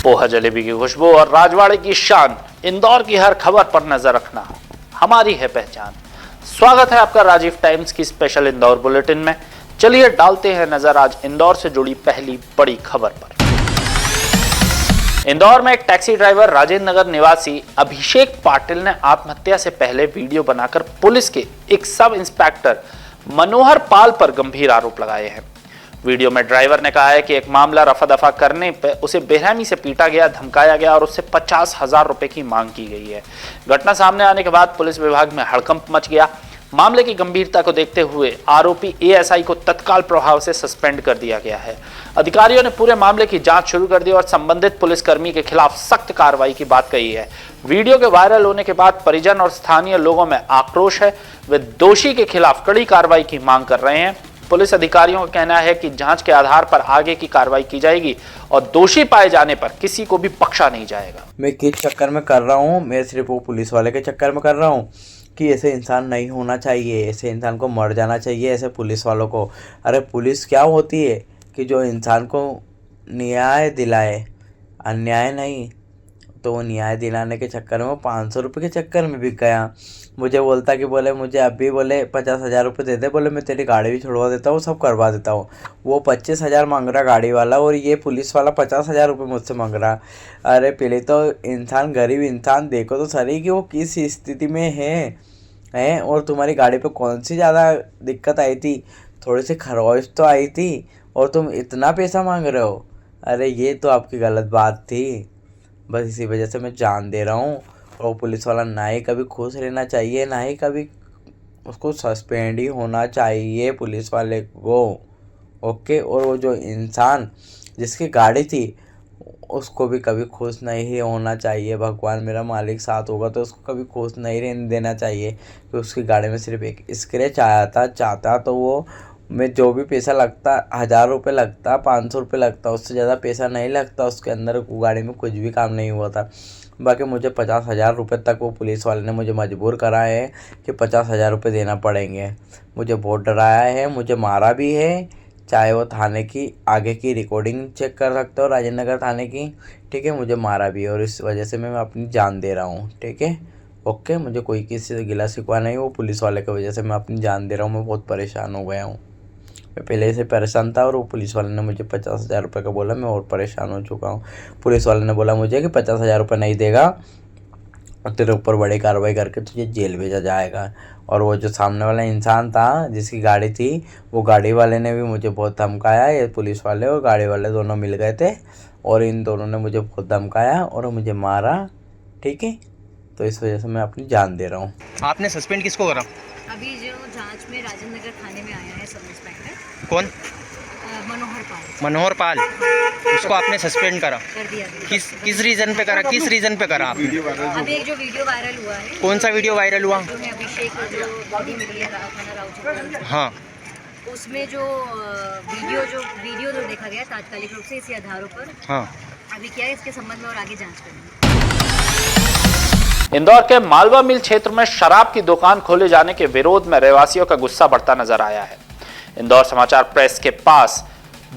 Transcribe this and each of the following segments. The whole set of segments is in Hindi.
पोहा जलेबी की खुशबू और राजवाड़े की शान, इंदौर की हर खबर पर नजर रखना हमारी है पहचान। स्वागत है आपका राजीव टाइम्स की स्पेशल इंदौर बुलेटिन में। चलिए डालते हैं नजर आज इंदौर से जुड़ी पहली बड़ी खबर पर। इंदौर में एक टैक्सी ड्राइवर राजेंद्र नगर निवासी अभिषेक पाटिल ने आत्महत्या से पहले वीडियो बनाकर पुलिस के एक सब इंस्पेक्टर मनोहर पाल पर गंभीर आरोप लगाए हैं। वीडियो में ड्राइवर ने कहा है कि एक मामला रफा दफा करने पर उसे बेरहमी से पीटा गया, धमकाया गया और उससे 50,000 रुपए की मांग की गई है। घटना सामने आने के बाद पुलिस विभाग में हड़कंप मच गया। मामले की गंभीरता को देखते हुए आरोपी एएसआई को तत्काल प्रभाव से सस्पेंड कर दिया गया है। अधिकारियों ने पूरे मामले की जांच शुरू कर दी और संबंधित पुलिसकर्मी के खिलाफ सख्त कार्रवाई की बात कही है। वीडियो के वायरल होने के बाद परिजन और स्थानीय लोगों में आक्रोश है। वे दोषी के खिलाफ कड़ी कार्रवाई की मांग कर रहे हैं। पुलिस अधिकारियों का कहना है कि जांच के आधार पर आगे की कार्रवाई की जाएगी और दोषी पाए जाने पर किसी को भी बख्शा नहीं जाएगा। मैं किस चक्कर में कर रहा हूँ? मैं सिर्फ वो पुलिस वाले के चक्कर में कर रहा हूँ कि ऐसे इंसान नहीं होना चाहिए, ऐसे इंसान को मर जाना चाहिए, ऐसे पुलिस वालों को। अरे पुलिस क्या होती है कि जो इंसान को न्याय दिलाए, अन्याय नहीं। तो वो न्याय दिलाने के चक्कर में 500 रुपये के चक्कर में बिक गया। मुझे बोलता कि बोले मुझे अभी बोले 50,000 रुपये दे दे, बोले मैं तेरी गाड़ी भी छुड़वा देता हूँ, सब करवा देता हूँ। वो 25,000 मांग रहा गाड़ी वाला और ये पुलिस वाला 50,000 रुपये मुझसे मांग रहा। अरे पहले तो इंसान, गरीब इंसान देखो तो सही कि वो किस स्थिति में है और तुम्हारी गाड़ी पे कौन सी ज़्यादा दिक्कत आई थी? थोड़ी सी खरोच तो आई थी और तुम इतना पैसा मांग रहे हो। अरे ये तो आपकी गलत बात थी। बस इसी वजह से मैं जान दे रहा हूँ। और पुलिस वाला ना ही कभी खुश रहना चाहिए, ना ही कभी उसको सस्पेंड ही होना चाहिए पुलिस वाले को। ओके। और वो जो इंसान जिसकी गाड़ी थी उसको भी कभी खुश नहीं होना चाहिए। भगवान मेरा मालिक साथ होगा तो उसको कभी खुश नहीं रहने देना चाहिए कि उसकी गाड़ी में सिर्फ एक स्क्रैच आया था। चाहता तो वो में जो भी पैसा लगता, 1,000 रुपये लगता, 500 रुपये लगता, उससे ज़्यादा पैसा नहीं लगता उसके अंदर, गाड़ी में कुछ भी काम नहीं हुआ था। बाकी मुझे 50,000 रुपये तक वो पुलिस वाले ने मुझे मजबूर करा है कि 50,000 रुपये देना पड़ेंगे। मुझे बहुत डराया है, मुझे मारा भी है। चाहे वो थाने की आगे की रिकॉर्डिंग चेक कर सकते हो, राजेंद्र नगर थाने की। ठीक है, मुझे मारा भी है और इस वजह से मैं अपनी जान दे रहा हूँ। ठीक है, ओके। मुझे कोई किसी से गिला शिकवा नहीं, वो पुलिस वाले की वजह से मैं अपनी जान दे रहा हूँ। मैं बहुत परेशान हो गया हूँ। मैं पहले से परेशान था और वो पुलिस वाले ने मुझे 50,000 रुपये का बोला। मैं और परेशान हो चुका हूँ। पुलिस वाले ने बोला मुझे कि 50,000 रुपये नहीं देगा और तेरे ऊपर बड़ी कार्रवाई करके तुझे जेल भेजा जाएगा। और वो जो सामने वाला इंसान था जिसकी गाड़ी थी, वो गाड़ी वाले ने भी मुझे बहुत धमकाया। ये पुलिस वाले और गाड़ी वाले दोनों मिल गए थे और इन दोनों ने मुझे बहुत धमकाया और मुझे मारा। ठीक है, तो इस वजह से मैं अपनी जान दे रहा हूँ। आपने सस्पेंड किसको करा? अभी जो जांच में राजेंद्र नगर थाने में आया है सब इंस्पेक्टर कौन? मनोहर पाल। मनोहर पाल, उसको आपने सस्पेंड करा? कर दिया। किस रीजन पे करा? किस रीजन पे करा आपने? अभी एक जो वीडियो वायरल हुआ है। कौन सा वीडियो वायरल हुआ? जो है अभिषेक को जो बॉडी मिली है थाना राउत, हाँ, उसमें जो वीडियो जो देखा गया तात्कालिक रूप से इसी आधारों पर हाँ। अभी क्या है इसके संबंध में और आगे जांच करेंगे। इंदौर के मालवा मिल क्षेत्र में शराब की दुकान खोले जाने के विरोध में रहवासियों का गुस्सा बढ़ता नजर आया है। इंदौर समाचार प्रेस के पास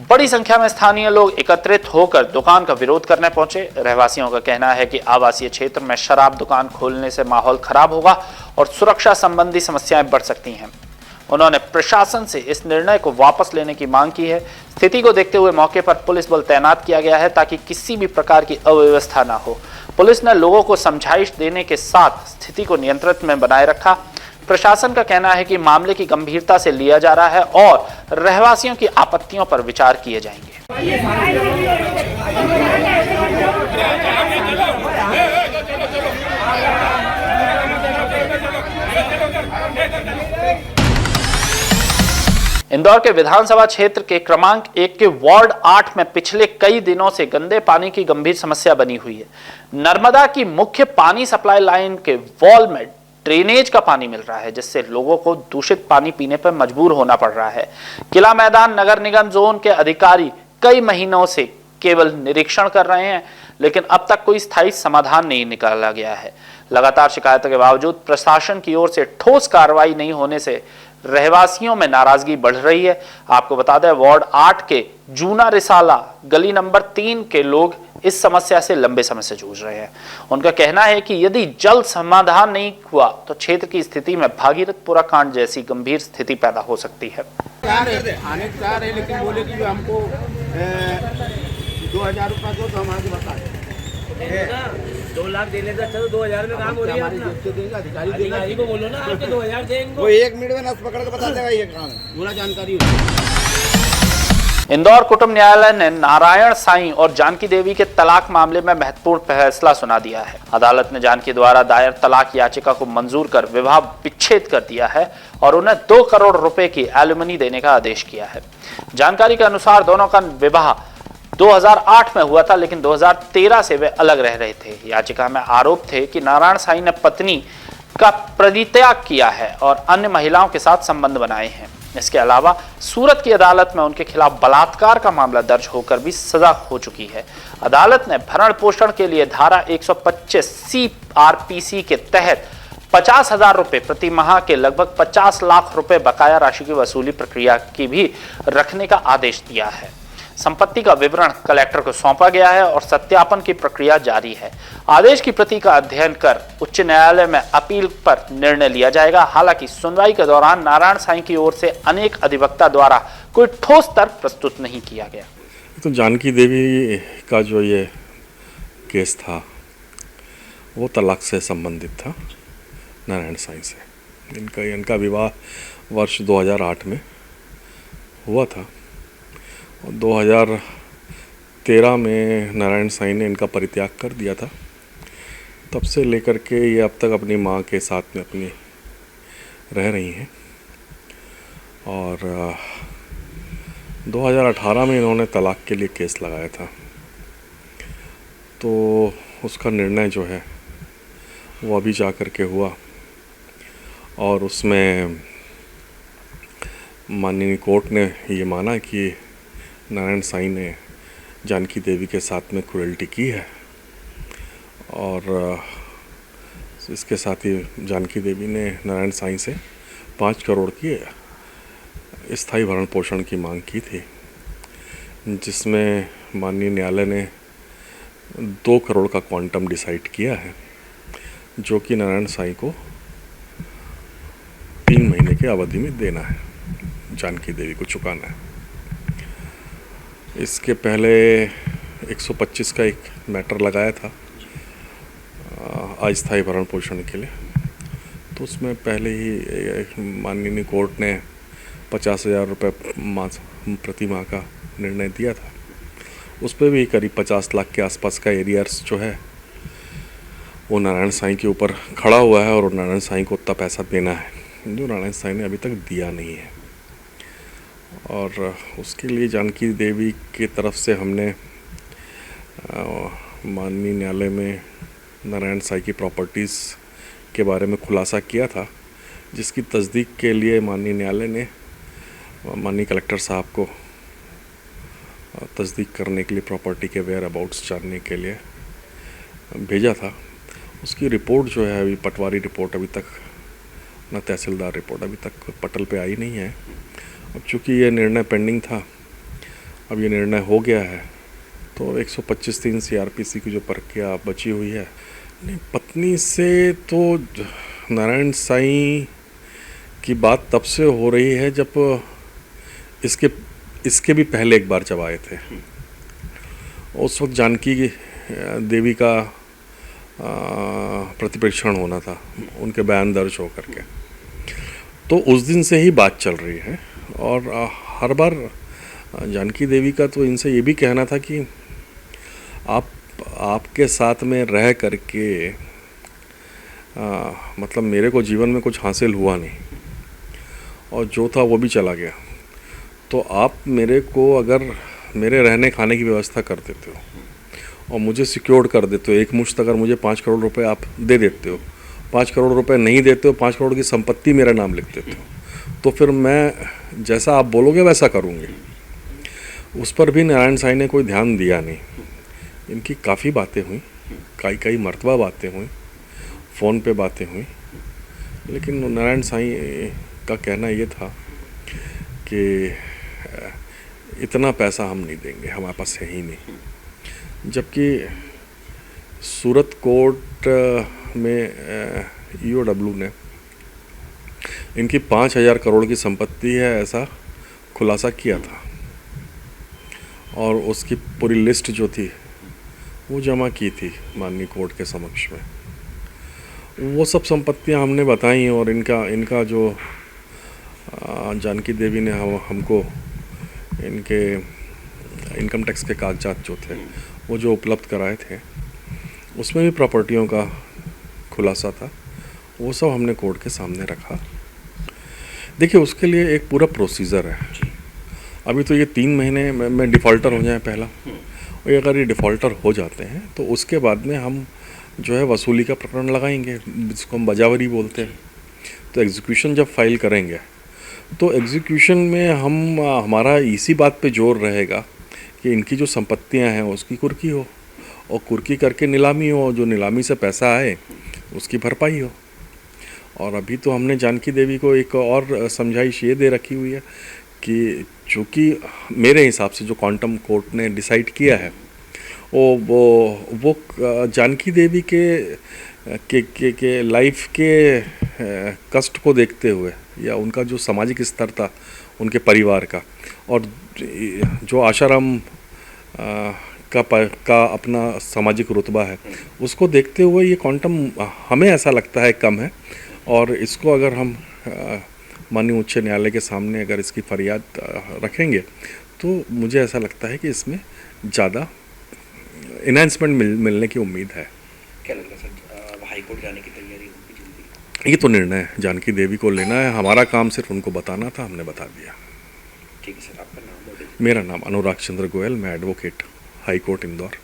बड़ी संख्या में स्थानीय लोग एकत्रित होकर दुकान का विरोध करने पहुंचे। रहवासियों का कहना है कि आवासीय क्षेत्र में शराब दुकान खोलने से माहौल खराब होगा और सुरक्षा संबंधी समस्याएं बढ़ सकती हैं। उन्होंने प्रशासन से इस निर्णय को वापस लेने की मांग की है। स्थिति को देखते हुए मौके पर पुलिस बल तैनात किया गया है ताकि किसी भी प्रकार की अव्यवस्था न हो। पुलिस ने लोगों को समझाइश देने के साथ स्थिति को नियंत्रण में बनाए रखा। प्रशासन का कहना है कि मामले की गंभीरता से लिया जा रहा है और रहवासियों की आपत्तियों पर विचार किए जाएंगे। इंदौर के विधानसभा क्षेत्र के क्रमांक 1 के वार्ड 8 में पिछले कई दिनों से गंदे पानी की गंभीर समस्या बनी हुई है। नर्मदा की मुख्य पानी सप्लाई लाइन के वॉल में ड्रेनेज का पानी मिल रहा है, जिससे लोगों को दूषित पानी पीने पर मजबूर होना पड़ रहा है। किला मैदान नगर निगम जोन के अधिकारी कई महीनों से केवल निरीक्षण कर रहे हैं, लेकिन अब तक कोई स्थायी समाधान नहीं निकाला गया है। लगातार शिकायतों के बावजूद प्रशासन की ओर से ठोस कार्रवाई नहीं होने से रहवासियों में नाराजगी बढ़ रही है। आपको बता दें, वार्ड 8 के जूना रिसाला गली नंबर 3 के लोग इस समस्या से लंबे समय से जूझ रहे हैं। उनका कहना है कि यदि जल्द समाधान नहीं हुआ तो क्षेत्र की स्थिति में भागीरथपुरा कांड जैसी गंभीर स्थिति पैदा हो सकती है। आने चाह रहे, लेकिन बोले कि जो हमको 2000 रुपया दो तो हम आगे बताएं। 2 लाख देने से अच्छा तो 2000 में काम हो रही है। अधिकारी को बोलो ना, आपके 2000 देंगे। वो 1 मिनट में नस पकड़ के बता देगा ये काम पूरा जानकारी हो। इंदौर कुटुंब न्यायालय ने नारायण साईं और जानकी देवी के तलाक मामले में महत्वपूर्ण फैसला सुना दिया है। अदालत ने जानकी द्वारा दायर तलाक याचिका को मंजूर कर विवाह विच्छेद कर दिया है और उन्हें 2 करोड़ रुपए की एलिमनी देने का आदेश किया है। जानकारी के अनुसार दोनों का विवाह 2008 में हुआ था, लेकिन 2013 से वे अलग रह रहे थे। याचिका में आरोप थे कि नारायण साईं ने पत्नी का परित्याग किया है और अन्य महिलाओं के साथ संबंध बनाए हैं। इसके अलावा सूरत की अदालत में उनके खिलाफ बलात्कार का मामला दर्ज होकर भी सजा हो चुकी है। अदालत ने भरण पोषण के लिए धारा 125 CRPC के तहत 50,000 रुपए प्रति माह के लगभग 50 लाख रुपए बकाया राशि की वसूली प्रक्रिया की भी रखने का आदेश दिया है। संपत्ति का विवरण कलेक्टर को सौंपा गया है और सत्यापन की प्रक्रिया जारी है। आदेश की प्रति का अध्ययन कर उच्च न्यायालय में अपील पर निर्णय लिया जाएगा। हालांकि सुनवाई के दौरान नारायण साईं की ओर से अनेक अधिवक्ता द्वारा कोई ठोस तर्क प्रस्तुत नहीं किया गया। तो जानकी देवी का जो ये केस था वो तलाक से संबंधित था, नारायण साईं से। इनका विवाह वर्ष 2008 में हुआ था और 2013 में नारायण साईं ने इनका परित्याग कर दिया था। तब से लेकर के ये अब तक अपनी माँ के साथ में अपनी रह रही हैं और 2018 में इन्होंने तलाक के लिए केस लगाया था। तो उसका निर्णय जो है वो अभी जा कर के हुआ और उसमें माननीय कोर्ट ने ये माना कि नारायण साईं ने जानकी देवी के साथ में क्रूएल्टी की है और इसके साथ ही जानकी देवी ने नारायण साईं से 5 करोड़ की स्थायी भरण पोषण की मांग की थी, जिसमें माननीय न्यायालय ने 2 करोड़ का क्वांटम डिसाइड किया है, जो कि नारायण साईं को 3 महीने की अवधि में देना है, जानकी देवी को चुकाना है। इसके पहले 125 का एक मैटर लगाया था अस्थायी भरण पोषण के लिए, तो उसमें पहले ही माननीय कोर्ट ने 50,000 रुपये प्रति माह का निर्णय दिया था। उस पर भी करीब 50 लाख के आसपास का एरियर्स जो है वो नारायण साईं के ऊपर खड़ा हुआ है और नारायण साईं को उतना पैसा देना है, जो नारायण साईं ने अभी तक दिया नहीं है। और उसके लिए जानकी देवी की तरफ से हमने माननीय न्यायालय में नारायण साईं की प्रॉपर्टीज़ के बारे में खुलासा किया था, जिसकी तस्दीक के लिए माननीय न्यायालय ने माननीय कलेक्टर साहब को तस्दीक करने के लिए प्रॉपर्टी के वेयर अबाउट्स जानने के लिए भेजा था। उसकी रिपोर्ट जो है अभी पटवारी रिपोर्ट अभी तक न तहसीलदार रिपोर्ट अभी तक पटल पे आई नहीं है। अब चूँकि ये निर्णय पेंडिंग था, अब ये निर्णय हो गया है, तो 125(3) CRPC की जो प्रक्रिया बची हुई है, नहीं पत्नी से तो नारायण साईं की बात तब से हो रही है जब इसके भी पहले एक बार जब आए थे। उस वक्त जानकी देवी का प्रतिप्रेक्षण होना था, उनके बयान दर्ज हो करके, तो उस दिन से ही बात चल रही है। और हर बार जानकी देवी का तो इनसे ये भी कहना था कि आपके साथ में रह करके मतलब मेरे को जीवन में कुछ हासिल हुआ नहीं और जो था वो भी चला गया, तो आप मेरे को अगर मेरे रहने खाने की व्यवस्था कर देते हो और मुझे सिक्योर्ड कर देते हो, एक मुश्त अगर मुझे 5 करोड़ रुपए आप दे देते हो, 5 करोड़ रुपए नहीं देते हो, 5 करोड़ की संपत्ति मेरा नाम लिख देते हो, तो फिर मैं जैसा आप बोलोगे वैसा करूँगी। उस पर भी नारायण साईं ने कोई ध्यान दिया नहीं। इनकी काफ़ी बातें हुई, कई मरतबा बातें हुई, फ़ोन पे बातें हुई, लेकिन नारायण साईं उनका कहना ये था कि इतना पैसा हम नहीं देंगे, हमारे पास है ही नहीं। जबकि सूरत कोर्ट में EOW ने इनकी 5,000 करोड़ की संपत्ति है ऐसा खुलासा किया था, और उसकी पूरी लिस्ट जो थी वो जमा की थी माननीय कोर्ट के समक्ष में। वो सब संपत्तियां हमने बताई, और इनका जो जानकी देवी ने हमको इनके इनकम टैक्स के कागजात जो थे वो जो उपलब्ध कराए थे, उसमें भी प्रॉपर्टियों का खुलासा था। वो सब हमने कोर्ट के सामने रखा। देखिए, उसके लिए एक पूरा प्रोसीजर है। अभी तो ये 3 महीने में डिफ़ॉल्टर हो जाए पहला, और अगर ये डिफ़ॉल्टर हो जाते हैं तो उसके बाद में हम जो है वसूली का प्रकरण लगाएंगे, जिसको हम बजावरी बोलते हैं। तो एग्जीक्यूशन जब फाइल करेंगे तो एग्जीक्यूशन में हमारा इसी बात पे जोर रहेगा कि इनकी जो संपत्तियां हैं उसकी कुर्की हो, और कुर्की करके नीलामी हो, जो नीलामी से पैसा आए उसकी भरपाई हो। और अभी तो हमने जानकी देवी को एक और समझाइश ये दे रखी हुई है कि चूँकि मेरे हिसाब से जो क्वांटम कोर्ट ने डिसाइड किया है वो जानकी देवी के लाइफ के कष्ट को देखते हुए, या उनका जो सामाजिक स्तर था उनके परिवार का, और जो आशाराम का अपना सामाजिक रुतबा है, उसको देखते हुए ये क्वांटम हमें ऐसा लगता है कम है। और इसको अगर हम माननीय उच्च न्यायालय के सामने अगर इसकी फरियाद रखेंगे तो मुझे ऐसा लगता है कि इसमें ज़्यादा इन्हांसमेंट मिलने की उम्मीद है। क्या लग रहा है सर, हाई कोर्ट जाने की तैयारी होगी जल्दी? ये तो निर्णय जानकी देवी को लेना है, हमारा काम सिर्फ उनको बताना था, हमने बता दिया। ठीक है सर, आपका नाम बोलिए। मेरा नाम अनुराग चंद्र गोयल, मैं advocate, high court Indore.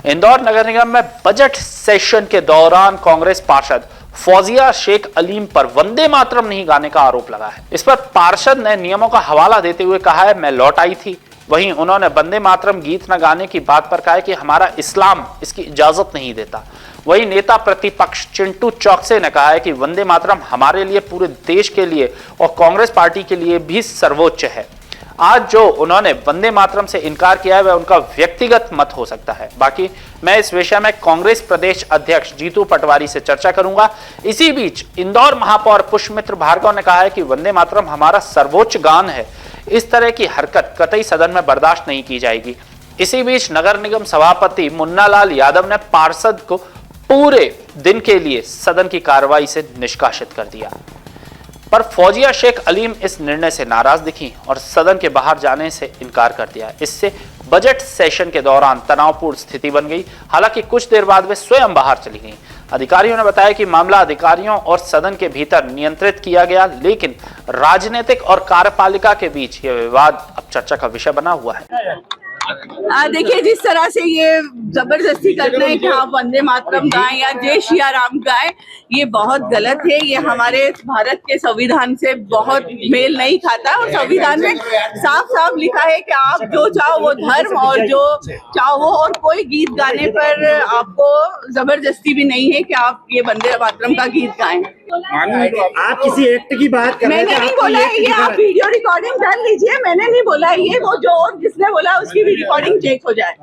Indore नगर निगम में बजट सेशन के दौरान कांग्रेस पार्षद फौजिया शेख अलीम पर वंदे मातरम नहीं गाने का आरोप लगा है। इस पर पार्षद ने नियमों का हवाला देते हुए कहा है, मैं लौट आई थी। वहीं उन्होंने वंदे मातरम गीत न गाने की बात पर कहा है कि हमारा इस्लाम इसकी इजाजत नहीं देता। वहीं नेता प्रतिपक्ष चिंटू चौकसे ने कहा है कि वंदे मातरम हमारे लिए, पूरे देश के लिए और कांग्रेस पार्टी के लिए भी सर्वोच्च है। आज जो उन्होंने वंदे मातरम से इनकार किया है वह उनका व्यक्तिगत मत हो सकता है। बाकी मैं इस विषय में कांग्रेस प्रदेश अध्यक्ष जीतू पटवारी से चर्चा करूंगा। इसी बीच इंदौर महापौर पुष्पमित्र भार्गव ने कहा है कि वंदे मातरम हमारा सर्वोच्च गान है। इस तरह की हरकत कतई सदन में बर्दाश्त नहीं की जाएगी। इसी बीच नगर निगम सभापति मुन्नालाल यादव ने पार्षद को पूरे दिन के लिए सदन की कार्रवाई से निष्कासित कर दिया। पर फौजिया शेख अलीम इस निर्णय से नाराज दिखी और सदन के बाहर जाने से इनकार कर दिया। इससे बजट सेशन के दौरान तनावपूर्ण स्थिति बन गई। हालांकि कुछ देर बाद वे स्वयं बाहर चली गईं। अधिकारियों ने बताया कि मामला अधिकारियों और सदन के भीतर नियंत्रित किया गया, लेकिन राजनीतिक और कार्यपालिका के बीच यह विवाद अब चर्चा का विषय बना हुआ है। देखिए, जिस तरह से ये जबरदस्ती करते हैं कि आप वंदे मातरम गाएं या जय सिया राम गाएं, ये बहुत गलत है। ये हमारे भारत के संविधान से बहुत मेल नहीं खाता। और संविधान में साफ साफ लिखा है कि आप जो चाहो वो धर्म और जो चाहो वो, और कोई गीत गाने पर आपको जबरदस्ती भी नहीं है कि आप ये वंदे मातरम का गीत गाएं। आप किसी एक्ट की बात कर रहे हैं? मैंने नहीं बोला है ये, आप वीडियो रिकॉर्डिंग कर लीजिए। मैंने नहीं बोला है ये, वो जो और जिसने बोला उसकी भी रिकॉर्डिंग चेक हो जाए।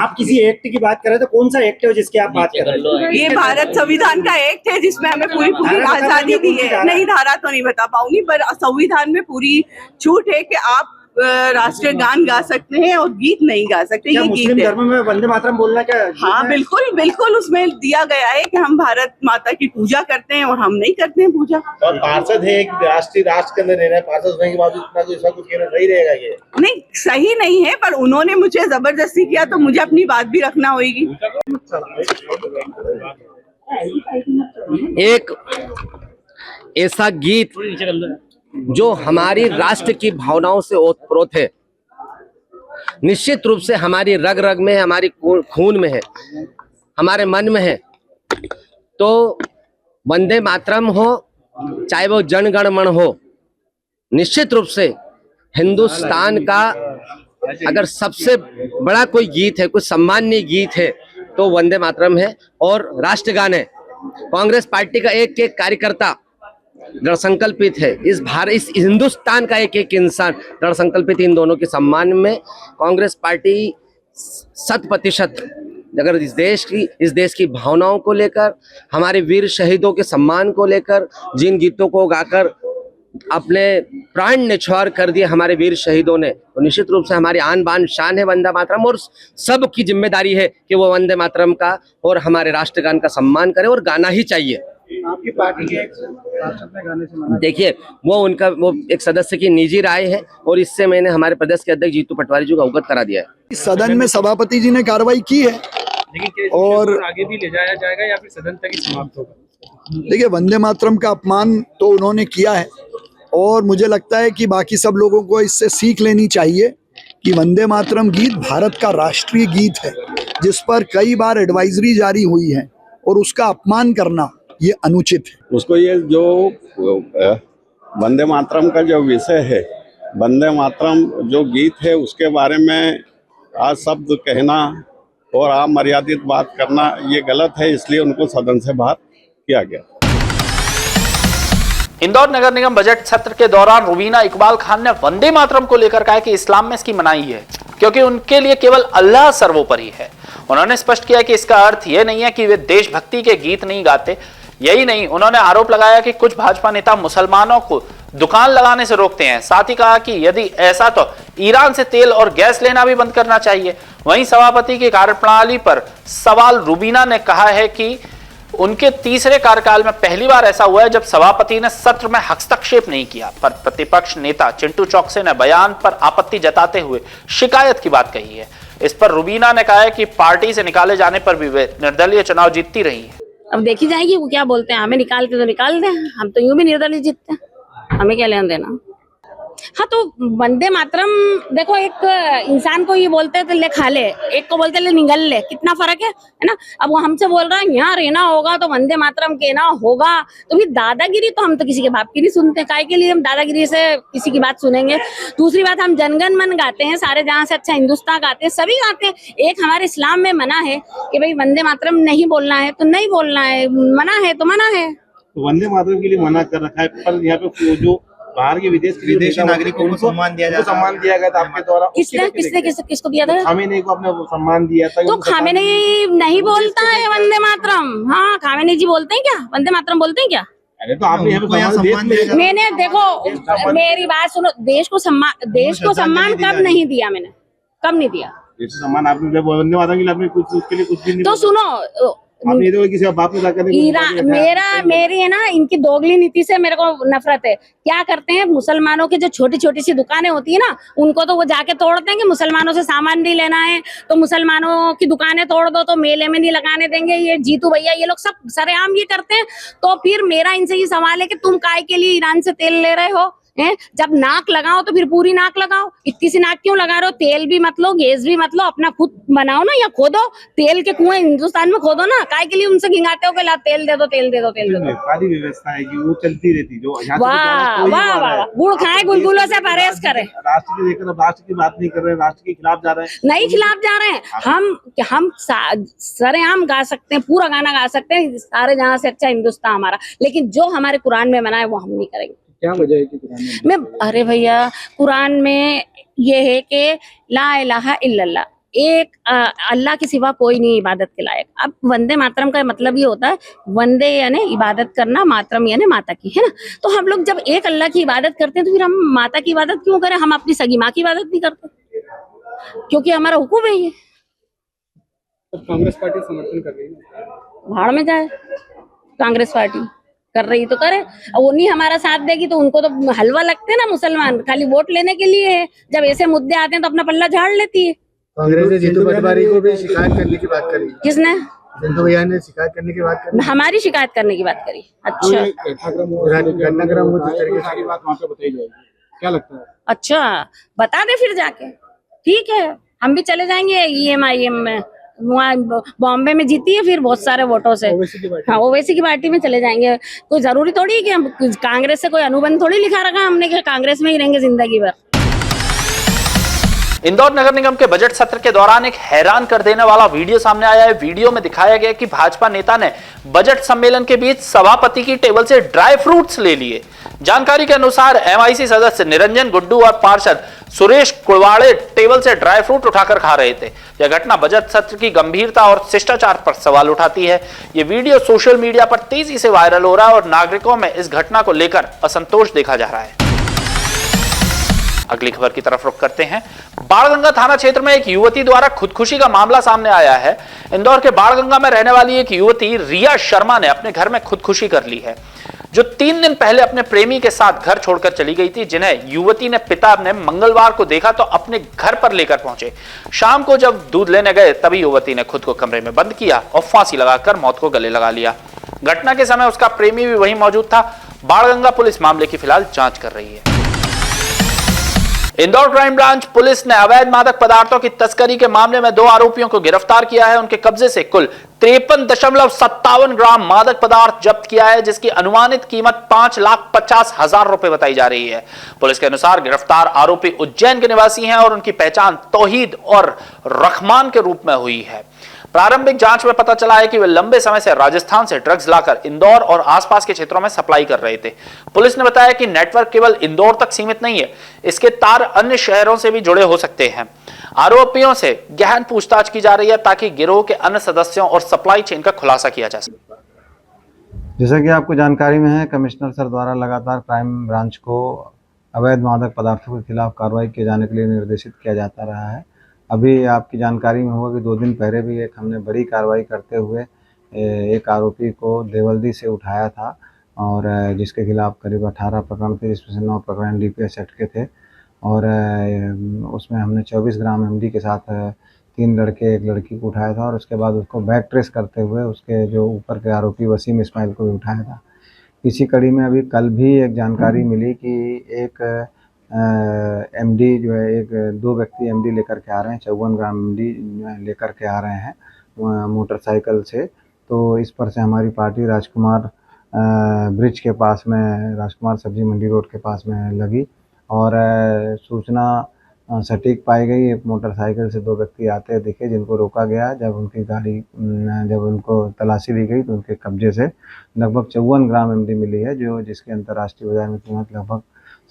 आप किसी एक्ट की बात कर रहे हैं, तो कौन सा एक्ट है जिसकी आप बात कर रहे हैं? ये भारत संविधान का एक्ट है जिसमें हमें पूरी आजादी दी है। नहीं, धारा तो नहीं बता पाऊंगी, पर संविधान में पूरी छूट है कि आप राष्ट्रीय गान गा सकते हैं और गीत नहीं गा सकते। ये मुस्लिम गीत धर्म में वंदे मातरम बोलना क्या? हाँ, बिल्कुल बिल्कुल, उसमें दिया गया है कि हम भारत माता की पूजा करते हैं और हम नहीं करते हैं पूजा। तो पार्षद है, एक राष्ट्र के अंदर रहना है, पार्षद होने के बाद इतना तो ऐसा कुछ कहना सही रहेगा? ये नहीं, सही नहीं है, पर उन्होंने मुझे जबरदस्ती किया तो मुझे अपनी बात भी रखना होगी। एक ऐसा गीत जो हमारी राष्ट्र की भावनाओं से ओतप्रोत है, निश्चित रूप से हमारी रग रग में है, हमारी खून में है, हमारे मन में है। तो वंदे मातरम हो चाहे वो जन गण मन हो, निश्चित रूप से हिंदुस्तान का अगर सबसे बड़ा कोई गीत है, कोई सम्माननीय गीत है तो वंदे मातरम है और राष्ट्रगान है। कांग्रेस पार्टी का एक एक कार्यकर्ता दृढ़ संकल्पित है। इस हिंदुस्तान का एक एक इंसान दृढ़ संकल्पित इन दोनों के सम्मान में। कांग्रेस पार्टी 100% अगर इस देश की भावनाओं को लेकर, हमारे वीर शहीदों के सम्मान को लेकर, जिन गीतों को गाकर अपने प्राण न्यौछावर कर दिए हमारे वीर शहीदों ने, तो निश्चित रूप से हमारी आन बान शान है वंदे मातरम, और सबकी जिम्मेदारी है कि वो वंदे मातरम का और हमारे राष्ट्रगान का सम्मान करे, और गाना ही चाहिए। आपकी पार्टी के एक पार्षद ने गाने से मना देखिए, वो एक सदस्य की निजी राय है, और इससे मैंने हमारे प्रदेश के अध्यक्ष जीतू पटवारी जी को अवगत करा दिया है। सदन में सभापति जी ने कार्रवाई की है, और आगे भी ले जाया जाएगा या फिर सदन तक ही समाप्त होगा? देखिए, वंदे मातरम का अपमान तो उन्होंने किया है, और मुझे लगता है कि बाकी सब लोगों को इससे सीख लेनी चाहिए कि वंदे मातरम गीत भारत का राष्ट्रीय गीत है, जिस पर कई बार एडवाइजरी जारी हुई है, और उसका अपमान करना ये अनुचित है। उसको ये जो वंदे मातरम का जो विषय है, वंदे मातरम जो गीत है, उसके बारे में आज शब्द कहना और अमर्यादित बात करना ये गलत है, इसलिए उनको सदन से बाहर किया गया। इंदौर नगर निगम बजट सत्र के दौरान रुबीना इकबाल खान ने वंदे मातरम को लेकर कहा कि इस्लाम में इसकी मनाही है, क्योंकि उनके लिए केवल अल्लाह सर्वोपरि है। उन्होंने स्पष्ट किया कि इसका अर्थ यह नहीं है कि वे देशभक्ति के गीत नहीं गाते। यही नहीं, उन्होंने आरोप लगाया कि कुछ भाजपा नेता मुसलमानों को दुकान लगाने से रोकते हैं। साथ ही कहा कि यदि ऐसा तो ईरान से तेल और गैस लेना भी बंद करना चाहिए। वहीं सभापति की कार्यप्रणाली पर सवाल रुबीना ने कहा है कि उनके तीसरे कार्यकाल में पहली बार ऐसा हुआ है जब सभापति ने सत्र में हस्तक्षेप नहीं किया। पर प्रतिपक्ष नेता चिंटू चौकसे ने बयान पर आपत्ति जताते हुए शिकायत की बात कही है। इस पर रुबीना ने कहा है कि पार्टी से निकाले जाने पर भी वे निर्दलीय चुनाव जीतती रही है। अब देखी जाएगी वो क्या बोलते हैं। हमें निकाल के तो निकाल दें, हम तो यूं भी निर्दलीय जीतते हैं, हमें क्या लेना देना। हाँ, तो वंदे मातरम देखो, एक इंसान को ये बोलते थे ले खा ले, एक को बोलते ले निगल ले, कितना फर्क है ना। अब वो हमसे बोल रहा है यहाँ रहना होगा तो वंदे मातरम कहना होगा, तो फिर दादागिरी तो हम तो किसी के बाप की नहीं सुनते, काय के लिए हम दादागिरी से किसी की बात सुनेंगे। दूसरी बात, हम जनगण मन गाते हैं, सारे जहाँ से अच्छा हिंदुस्तान गाते हैं, सभी गाते हैं। एक हमारे इस्लाम में मना है कि भाई वंदे मातरम नहीं बोलना है तो नहीं बोलना है, मना है तो मना है। वंदे मातरम के लिए मना कर रखा है, पर यहाँ पे जो बाहर के विदेशी नागरिकों को सम्मान दिया गया था आपके द्वारा। किसको दिया था? खामेनी को आपने सम्मान दिया था। तो खामेनी नहीं बोलता है वंदे मातरम। हाँ, खामेनी जी बोलते हैं क्या? वंदे मातरम बोलते हैं क्या? अरे तो आपने मैंने देखो, मेरी बात सुनो, देश को सम्मान कब नहीं दिया मैंने? कब नहीं दिया सम्मान? आपने वंदे मातरम के लिए आपने कुछ उसके लिए कुछ भी नहीं। तो सुनो, मेरी है ना, इनकी दोगली नीति से मेरे को नफरत है। क्या करते हैं, मुसलमानों की जो छोटी छोटी सी दुकानें होती है ना, उनको तो वो जाके तोड़ते हैं कि मुसलमानों से सामान नहीं लेना है, तो मुसलमानों की दुकानें तोड़ दो, तो मेले में नहीं लगाने देंगे। ये जीतू भैया ये लोग सब सरेआम ये करते हैं। तो फिर मेरा इनसे ये सवाल है कि तुम काय के लिए ईरान से तेल ले रहे हो? जब नाक लगाओ तो फिर पूरी नाक लगाओ, इतनी सी नाक क्यों लगा रहे हो? तेल भी मत लो, गैस भी मत लो, अपना खुद बनाओ ना, या खोदो तेल के कुएं हिंदुस्तान में खोदो ना। काय के लिए उनसे घिंगाते हो कि ला तेल दे दो, तेल दे दो, तेल दे दो। सारी व्यवस्था है कि वो चलती रहती, जो वाह वाह वाह, गुड़ खाए गुलगुलों से परहेज करें। राष्ट्र की देखकर राष्ट्र की बात नहीं कर रहे, राष्ट्र के खिलाफ जा रहे हैं। नहीं खिलाफ जा रहे हैं, हम सरेआम गा सकते हैं, पूरा गाना गा सकते हैं, सारे जहाँ से अच्छा हिंदुस्तान हमारा, लेकिन जो हमारे कुरान में मना है वो हम नहीं करेंगे। क्या वजह है कि कुरान में? अरे भैया, कुरान में ये है कि ला इलाहा इल्लल्लाह, एक अल्लाह के सिवा कोई नहीं इबादत के लायक। अब वंदे मातरम का मतलब ये होता है, वंदे यानी इबादत करना, मातरम यानी माता की, है ना। तो हम लोग जब एक अल्लाह की इबादत करते हैं तो फिर हम माता की इबादत क्यों करें? हम अपनी सगी माँ की इबादत नहीं करते, क्योंकि हमारा हुक्म है ये। कांग्रेस पार्टी समर्थन कर रही है, भाड़ में जाए, कांग्रेस पार्टी कर रही तो करे, और वो नहीं हमारा साथ देगी तो उनको तो हलवा लगते हैं ना मुसलमान, खाली वोट लेने के लिए है। जब ऐसे मुद्दे आते हैं तो अपना पल्ला झाड़ लेती है। कांग्रेस ने जीतू पटवारी को भी शिकायत करने की बात करी। किसने? चिंटू भैया ने शिकायत करने की बात करी। हमारी शिकायत करने की बात करी। अच्छा, घटनाक्रम हो, जिस तरीके से बात वहाँ पे बताई जाएगी, क्या लगता है? अच्छा, बता दे फिर जाके, ठीक है, हम भी चले जाएंगे EMIM में, वहाँ बॉम्बे में जीती है फिर बहुत सारे वोटों से। हाँ, ओवैसी की पार्टी में चले जाएंगे। कोई जरूरी थोड़ी है कि हम कांग्रेस से कोई अनुबंध थोड़ी लिखा रखा हमने कि कांग्रेस में ही रहेंगे जिंदगी भर। इंदौर नगर निगम के बजट सत्र के दौरान एक हैरान कर देने वाला वीडियो सामने आया है। वीडियो में दिखाया गया कि भाजपा नेता ने बजट सम्मेलन के बीच सभापति की टेबल से ड्राई फ्रूट्स ले लिए। जानकारी के अनुसार एमआईसी सदस्य निरंजन गुड्डू और पार्षद सुरेश कुड़वाड़े टेबल से ड्राई फ्रूट उठाकर खा रहे थे। यह घटना बजट सत्र की गंभीरता और शिष्टाचार पर सवाल उठाती है। यह वीडियो सोशल मीडिया पर तेजी से वायरल हो रहा है और नागरिकों में इस घटना को लेकर असंतोष देखा जा रहा है। अगली खबर की तरफ रुख करते हैं। बाणगंगा थाना क्षेत्र में एक युवती द्वारा खुदकुशी का मामला सामने आया है। इंदौर के बाणगंगा में रहने वाली एक युवती रिया शर्मा ने अपने घर में खुदकुशी कर ली है, जो 3 दिन पहले अपने प्रेमी के साथ घर छोड़कर चली गई थी, जिन्हें युवती ने पिता ने मंगलवार को देखा तो अपने घर पर लेकर पहुंचे। शाम को जब दूध लेने गए तभी युवती ने खुद को कमरे में बंद किया और फांसी लगाकर मौत को गले लगा लिया। घटना के समय उसका प्रेमी भी वहीं मौजूद था। बाणगंगा पुलिस मामले की फिलहाल जांच कर रही है। इंदौर क्राइम ब्रांच पुलिस ने अवैध मादक पदार्थों की तस्करी के मामले में 2 आरोपियों को गिरफ्तार किया है। उनके कब्जे से कुल 53.57 ग्राम मादक पदार्थ जब्त किया है, जिसकी अनुमानित कीमत 5,50,000 रुपए बताई जा रही है। पुलिस के अनुसार गिरफ्तार आरोपी उज्जैन के निवासी हैं और उनकी पहचान तौहीद और रहमान के रूप में हुई है। प्रारंभिक जांच में पता चला है कि वे लंबे समय से राजस्थान से ड्रग्स लाकर इंदौर और आसपास के क्षेत्रों में सप्लाई कर रहे थे। पुलिस ने बताया कि नेटवर्क केवल इंदौर तक सीमित नहीं है, इसके तार अन्य शहरों से भी जुड़े हो सकते हैं। आरोपियों से गहन पूछताछ की जा रही है ताकि गिरोह के अन्य सदस्यों और सप्लाई चेन का खुलासा किया जा सके। जैसा कि आपको जानकारी में है, कमिश्नर सर द्वारा लगातार क्राइम ब्रांच को अवैध मादक पदार्थों के खिलाफ कार्रवाई किए जाने के लिए निर्देशित किया जाता रहा है। अभी आपकी जानकारी में होगा कि 2 दिन पहले भी एक हमने बड़ी कार्रवाई करते हुए एक आरोपी को देवल्दी से उठाया था और जिसके खिलाफ करीब 18 प्रकरण थे, जिसमें से 9 प्रकरण डीपीएस एक्ट के थे और उसमें हमने 24 ग्राम एमडी के साथ 3 लड़के 1 लड़की को उठाया था और उसके बाद उसको बैक ट्रेस करते हुए उसके जो ऊपर के आरोपी वसीम इस्माइल को भी उठाया था। इसी कड़ी में अभी कल भी एक जानकारी मिली कि एक एमडी जो है 2 व्यक्ति एमडी लेकर के आ रहे हैं, 54 ग्राम एमडी लेकर के आ रहे हैं मोटरसाइकिल से। तो इस पर से हमारी पार्टी राजकुमार ब्रिज के पास में, राजकुमार सब्जी मंडी रोड के पास में लगी और सूचना सटीक पाई गई। एक मोटरसाइकिल से 2 व्यक्ति आते दिखे जिनको रोका गया। जब उनकी गाड़ी जब उनको तलाशी ली गई तो उनके कब्जे से लगभग 54 ग्राम एमडी मिली है, जो जिसकी अंतर्राष्ट्रीय बाजार में कीमत लगभग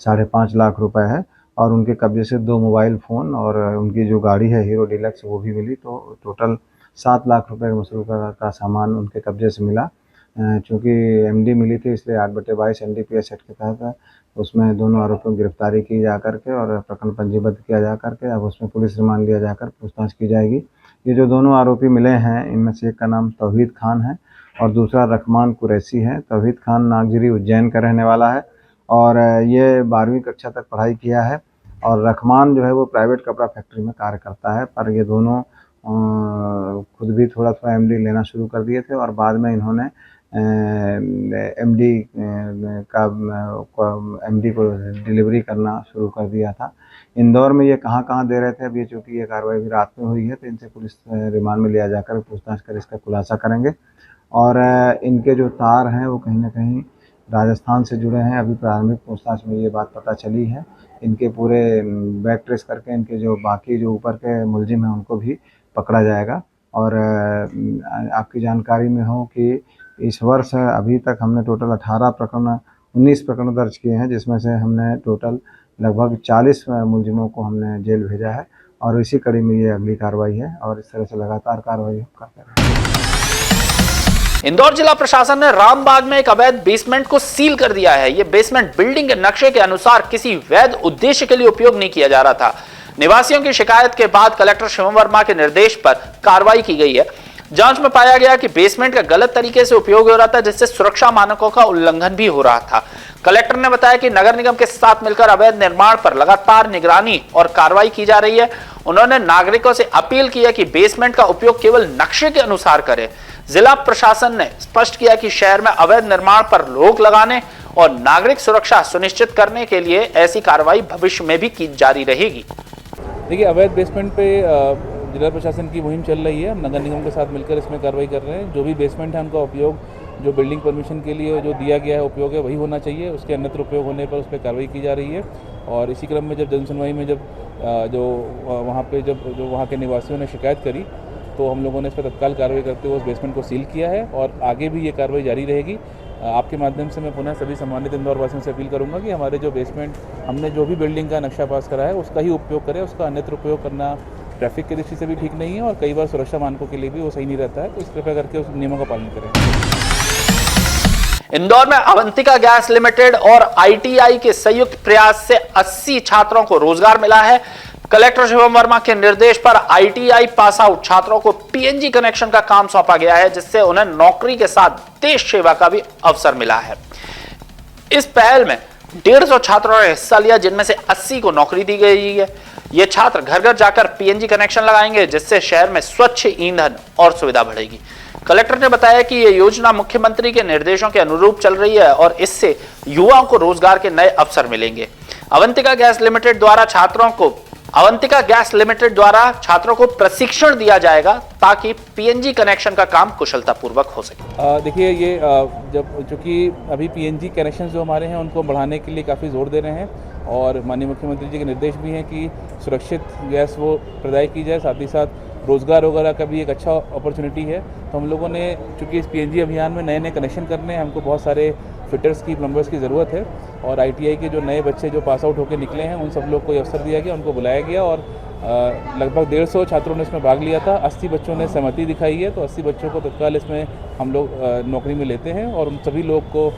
5.5 लाख रुपए है और उनके कब्जे से 2 मोबाइल फ़ोन और उनकी जो गाड़ी है हीरो डिलक्स वो भी मिली। तो टोटल 7 लाख रुपए मसरूफ़ का सामान उनके कब्जे से मिला। चूँकि एमडी मिली थी इसलिए 8/22 एनडीपीएस एक्ट के तहत उसमें दोनों आरोपियों की गिरफ्तारी की जा करके और प्रकरण पंजीबद्ध किया जा करके अब उसमें पुलिस रिमांड लिया जाकर पूछताछ की जाएगी। ये जो दोनों आरोपी मिले हैं इनमें से एक का नाम तौहीद खान है और दूसरा रहमान कुरैशी है। तौहीद खान नागजरी उज्जैन का रहने वाला है और ये 12वीं कक्षा तक पढ़ाई किया है और रहमान जो है वो प्राइवेट कपड़ा फैक्ट्री में कार्य करता है। पर ये दोनों खुद भी थोड़ा थोड़ा एमडी लेना शुरू कर दिए थे और बाद में इन्होंने एमडी को डिलीवरी करना शुरू कर दिया था। इंदौर में ये कहाँ दे रहे थे, अब ये चूँकि ये कार्रवाई भी रात में हुई है तो इनसे पुलिस रिमांड में लिया जाकर पूछताछ कर इसका खुलासा करेंगे और इनके जो तार हैं वो कहीं ना कहीं राजस्थान से जुड़े हैं। अभी प्रारंभिक पूछताछ में ये बात पता चली है। इनके पूरे बैक ट्रेस करके इनके जो बाकी जो ऊपर के मुलजिम हैं उनको भी पकड़ा जाएगा। और आपकी जानकारी में हो कि इस वर्ष अभी तक हमने टोटल 19 प्रकरण दर्ज किए हैं, जिसमें से हमने टोटल लगभग 40 मुलजिमों को हमने जेल भेजा है और इसी कड़ी में ये अगली कार्रवाई है और इस तरह से लगातार कार्रवाई करते रहेंगे। इंदौर जिला प्रशासन ने रामबाग में एक अवैध बेसमेंट को सील कर दिया है। यह बेसमेंट बिल्डिंग के नक्शे के अनुसार किसी वैध उद्देश्य के लिए उपयोग नहीं किया जा रहा था। निवासियों की शिकायत के बाद कलेक्टर शिवम वर्मा के निर्देश पर कार्रवाई की गई है। जांच में पाया गया कि बेसमेंट का गलत तरीके से उपयोग हो रहा था, जिससे सुरक्षा मानकों का उल्लंघन भी हो रहा था। कलेक्टर ने बताया कि नगर निगम के साथ मिलकर अवैध निर्माण पर लगातार निगरानी और कार्रवाई की जा रही है। उन्होंने नागरिकों से अपील की है कि बेसमेंट का उपयोग केवल नक्शे के अनुसार करें। जिला प्रशासन ने स्पष्ट किया कि शहर में अवैध निर्माण पर रोक लगाने और नागरिक सुरक्षा सुनिश्चित करने के लिए ऐसी कार्रवाई भविष्य में भी की जारी रहेगी। देखिए, अवैध बेसमेंट पे जिला प्रशासन की मुहिम चल रही है। हम नगर निगम के साथ मिलकर इसमें कार्रवाई कर रहे हैं। जो भी बेसमेंट है उनका उपयोग जो बिल्डिंग परमिशन के लिए जो दिया गया है उपयोग है वही होना चाहिए। उसके अन्यत्र उपयोग होने पर उस पर कार्रवाई की जा रही है। और इसी क्रम में जब जनसुनवाई में जब जो वहाँ पे जो वहाँ के निवासियों ने शिकायत करी, तो हम लोगों ने इस पर तत्काल कार्रवाई करते हुए उस बेसमेंट को सील किया है और आगे भी ये कार्रवाई जारी रहेगी। आपके माध्यम से मैं पुनः सभी सम्मानित इंदौर वासियों से अपील करूंगा कि हमारे जो बेसमेंट हमने जो भी बिल्डिंग का नक्शा पास करा है उसका ही उपयोग करें। उसका अन्यत्र उपयोग करना ट्रैफिक की दृष्टि से भी ठीक नहीं है और कई बार सुरक्षा मानकों के लिए भी वो सही नहीं रहता है, तो इस कृपया करके उस नियमों का पालन करें। इंदौर में अवंतिका गैस लिमिटेड और आईटीआई के संयुक्त प्रयास से 80 छात्रों को रोजगार मिला है। कलेक्टर शिवम वर्मा के निर्देश पर आईटीआई पास आउट छात्रों को पीएनजी कनेक्शन का काम सौंपा गया है, जिससे उन्हें नौकरी के साथ देश सेवा का भी अवसर मिला है। इस पहल में 150 छात्रों ने हिस्सा लिया, जिनमें से 80 को नौकरी दी गई है। ये छात्र घर घर जाकर पीएनजी कनेक्शन लगाएंगे, जिससे शहर में स्वच्छ ईंधन और सुविधा बढ़ेगी। कलेक्टर ने बताया कि यह योजना मुख्यमंत्री के निर्देशों के अनुरूप चल रही है और इससे युवाओं को रोजगार के नए अवसर मिलेंगे। अवंतिका गैस लिमिटेड द्वारा छात्रों को प्रशिक्षण दिया जाएगा ताकि पीएनजी कनेक्शन का काम कुशलतापूर्वक हो सके। देखिए, ये जब चूंकि अभी पीएनजी कनेक्शन जो हमारे हैं उनको बढ़ाने के लिए काफ़ी जोर दे रहे हैं और माननीय मुख्यमंत्री जी के निर्देश भी हैं कि सुरक्षित गैस वो प्रदाय की जाए, साथ ही साथ रोजगार वगैरह का भी एक अच्छा अपॉर्चुनिटी है। तो हम लोगों ने चूंकि इस पीएनजी अभियान में नए नए कनेक्शन करने हैं, हमको बहुत सारे फिटर्स की, प्लम्बर्स की ज़रूरत है और आईटीआई के जो नए बच्चे जो पास आउट होकर निकले हैं उन सब लोग को अवसर दिया गया, उनको बुलाया गया और लगभग 150 छात्रों ने इसमें भाग लिया था। 80 बच्चों ने सहमति दिखाई है, तो 80 बच्चों को तत्काल इसमें हम लोग नौकरी में लेते हैं और उन सभी लोग को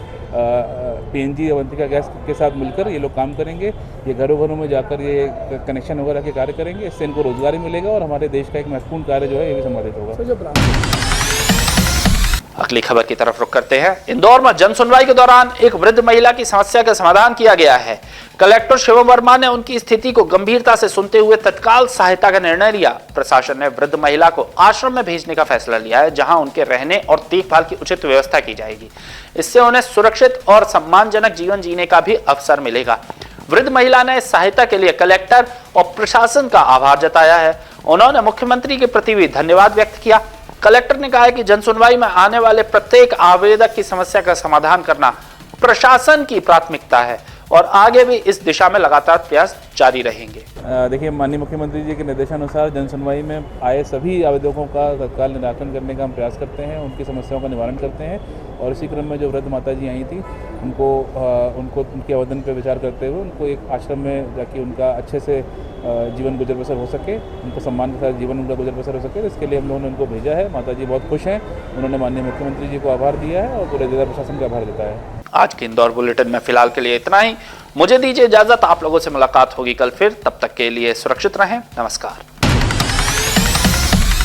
पीएनजी अवंतिका गैस के साथ मिलकर ये लोग काम करेंगे। ये घरों घरों में जाकर ये कनेक्शन वगैरह के कार्य करेंगे, इससे इनको रोजगार भी मिलेगा और हमारे देश का एक महत्वपूर्ण कार्य जो है ये भी संपादित होगा। अगली खबर की तरफ रुख करते हैं। इंदौर में जन सुनवाई के दौरान एक वृद्ध महिला की समस्या का समाधान किया गया है। कलेक्टर शिवम वर्मा ने उनकी स्थिति को गंभीरता से सुनते हुए तत्काल सहायता का निर्णय लिया। प्रशासन ने वृद्ध महिला को आश्रम में भेजने का फैसला लिया है, जहां उनके रहने और देखभाल की उचित व्यवस्था की जाएगी। इससे उन्हें सुरक्षित और सम्मानजनक जीवन जीने का भी अवसर मिलेगा। वृद्ध महिला ने इस सहायता के लिए कलेक्टर और प्रशासन का आभार जताया है। उन्होंने मुख्यमंत्री के प्रति भी धन्यवाद व्यक्त किया। कलेक्टर ने कहा है कि जनसुनवाई में आने वाले प्रत्येक आवेदक की समस्या का समाधान करना प्रशासन की प्राथमिकता है और आगे भी इस दिशा में लगातार प्रयास जारी रहेंगे। देखिए, माननीय मुख्यमंत्री जी के निर्देशानुसार जनसुनवाई में आए सभी आवेदकों का तत्काल निराकरण करने का हम प्रयास करते हैं, उनकी समस्याओं का निवारण करते हैं और इसी क्रम में जो वृद्ध माता जी आई थी उनको उनके आवेदन पर विचार करते हुए उनको एक आश्रम में जाके उनका अच्छे से जीवन गुजर बसर हो सके, उनको सम्मान के साथ जीवन उनका गुजर बसर हो सके, इसके लिए हम लोगों ने उनको भेजा है। माता जी बहुत खुश हैं, उन्होंने माननीय मुख्यमंत्री जी को आभार दिया है और पूरे जिला प्रशासन का आभार जताया है। आज के इंदौर बुलेटिन में फिलहाल के लिए इतना ही। मुझे दीजिए इजाजत, आप लोगों से मुलाकात होगी कल फिर। तब तक के लिए सुरक्षित रहें। नमस्कार।